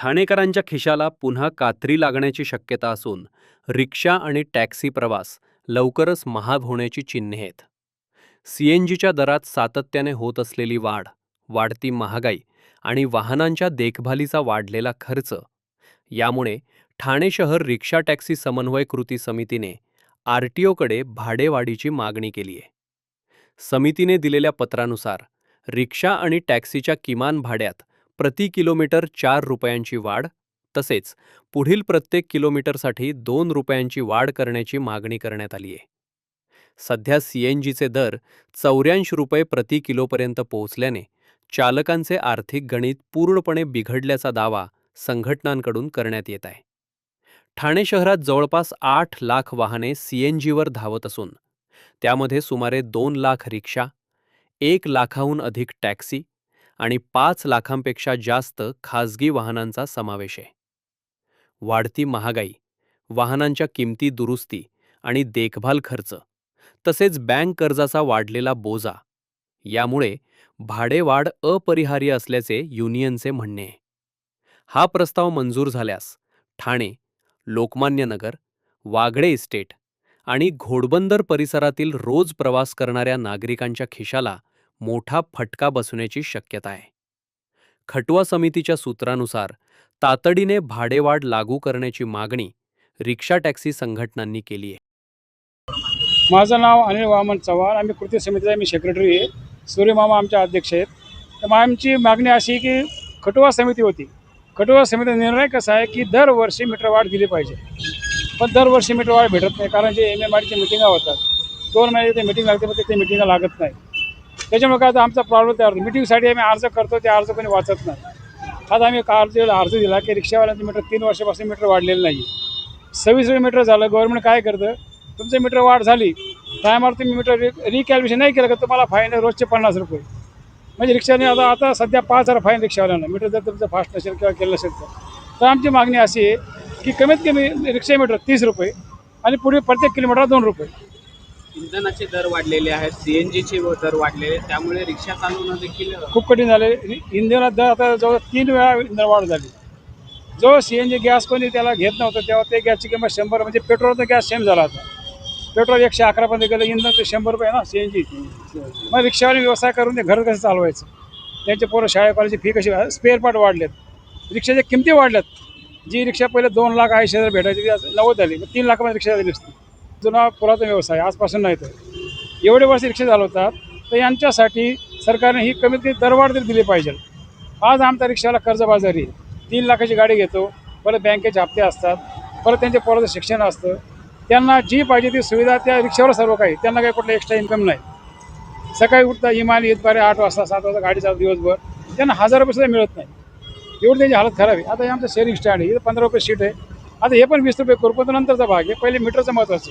ठाणेकरांच्या खिशाला पुन्हा कात्री लागण्याची शक्यता असून रिक्षा आणि टॅक्सी प्रवास लवकरच महाग होण्याची चिन्हे आहेत. सीएनजीच्या दरात सातत्याने होत असलेली वाढ, वाढती महागाई आणि वाहनांच्या देखभालीचा वाढलेला खर्च यामुळे ठाणे शहर रिक्षा टॅक्सी समन्वय कृती समितीने आरटीओकडे भाडेवाढीची मागणी केली आहे. समितीने दिलेल्या पत्रानुसार रिक्षा आणि टॅक्सीच्या किमान भाड्यात प्रति किलोमीटर 4 रुपयांची वाढ, तसेच पुढील प्रत्येक किलोमीटरसाठी 2 रुपयांची वाढ करण्याची मागणी करण्यात आली आहे. सध्या सीएनजीचे दर 84 रुपये प्रति किलोपर्यंत पोहोचल्याने चालकांचे आर्थिक गणित पूर्णपणे बिघडल्याचा दावा संघटनांकडून करण्यात येत आहे. ठाणे शहरात जवळपास 8 लाख वाहने सीएनजीवर धावत असून त्यामध्ये सुमारे 2 लाख रिक्षा, 1 लाखाहून अधिक टॅक्सी आणि 5 लाखांपेक्षा जास्त खासगी वाहनांचा समावेश आहे. वाढती महागाई, वाहनांच्या किमती दुरुस्ती आणि देखभाल खर्च, तसेच बँक कर्जाचा वाढलेला बोजा यामुळे भाडेवाढ अपरिहार्य असल्याचे युनियनचे म्हणणे आहे. हा प्रस्ताव मंजूर झाल्यास ठाणे, लोकमान्य नगर, वागळे इस्टेट आणि घोडबंदर परिसरातील रोज प्रवास करणाऱ्या नागरिकांच्या खिशाला मोठा फटका बसण्याची शक्यता आहे. खटुआ समितीच्या सूत्रानुसार तातडीने भाडेवाढ लागू करण्याची मागणी रिक्षा टॅक्सी संघटनांनी केली आहे. माझं नाव अनिल वामन चव्हाण. आम्ही कृती समितीचा मी सेक्रेटरी आहे. सूर्यमामा आमचे अध्यक्ष आहेत. तर मग आमची मागणी अशी की खटुआ समिती होती. खटुआ समितीचा निर्णय कसा आहे की दरवर्षी मीटर वाढ दिली पाहिजे, पण दरवर्षी मीटर वाढ भेटत नाही. कारण जे MMRDची मिटिंगा होतात, 2 महिने ते मिटिंग लागते, पण ते मिटिंगा लागत नाही. त्याच्यामुळे काय आता आमचा प्रॉब्लेम तयार होतो. मिटिंगसाठी आम्ही अर्ज करतो, ते अर्ज कोणी वाचत नाही. आता आम्ही अर्ज दिला की रिक्षावाल्यांचं मीटर 3 वर्षापासून मीटर वाढलेलं नाही. 26 मीटर झालं. गव्हर्नमेंट काय करतं, तुमचं मीटर वाढ झाली, टायमावर तुम्ही मीटर रिकॅल्क्युलेशन नाही केलं का तुम्हाला फाईन रोजचे 50 रुपये. म्हणजे रिक्षाने आता सध्या 5,000 फाईन रिक्षावाल्यांना, मीटर जर तुमचं फास्ट नसेल किंवा केलं नसेल तर आमची मागणी अशी आहे की कमीत कमी रिक्षा मीटर 30 रुपये आणि पुढे प्रत्येक किलोमीटर 2 रुपये. इंधनाचे दर वाढलेले आहेत, सीएनजीचे दर वाढलेले, त्यामुळे रिक्षा चालवणं देखील खूप कठीण झाले. इंधनात दर आता जवळ 3 वेळा इंधन वाढ झाली. जो CNG गॅस कोणी त्याला घेत नव्हतं तेव्हा ते गॅसची किंमत 100, म्हणजे पेट्रोलचा गॅस सेम झाला होता. पेट्रोल 111 पर्यंत गेलं, इंधन ते 100 रुपये ना CNG. मग रिक्षावाले व्यवसाय करून ते घर कसं चालवायचं, त्यांचे पोरं शाळेत कॉलेजची फी कशी, स्पेअर पार्ट वाढलेत, रिक्षाच्या किमती वाढल्यात. जी रिक्षा पहिले 2,80,000 भेटायची ती 90 झाली, 3 लाखामध्ये रिक्षा झाली असती. जुना पुरातन व्यवसाय आजपासून नाही. तर एवढे वर्ष रिक्षा चालवतात, तर यांच्यासाठी सरकारने ही कमीत कमी दरवाढ तरी दिली पाहिजे. आज आमचा रिक्षावाला कर्जबाजारी 3 लाखाची गाडी घेतो, परत बँकेचे हप्ते असतात, परत त्यांच्या पोराचं शिक्षण असतं. त्यांना जी पाहिजे ती सुविधा त्या रिक्षावर सर्व काही, त्यांना काही कुठलं एक्स्ट्रा इन्कम नाही. सकाळी उठता इमानी इतबारे 8 वाजता 7 वाजता गाडी चालू दिवसभर, त्यांना 1,000 रुपये सुद्धा मिळत नाही. एवढी त्यांची हालत खराब आहे. आता हे आमचं शेअरिंग स्टँड आहे, इथं 15 रुपये सीट आहे. आता हे पण 20 रुपये करू, पण नंतरचा भाग आहे. पहिले मीटरचं महत्त्वाचं.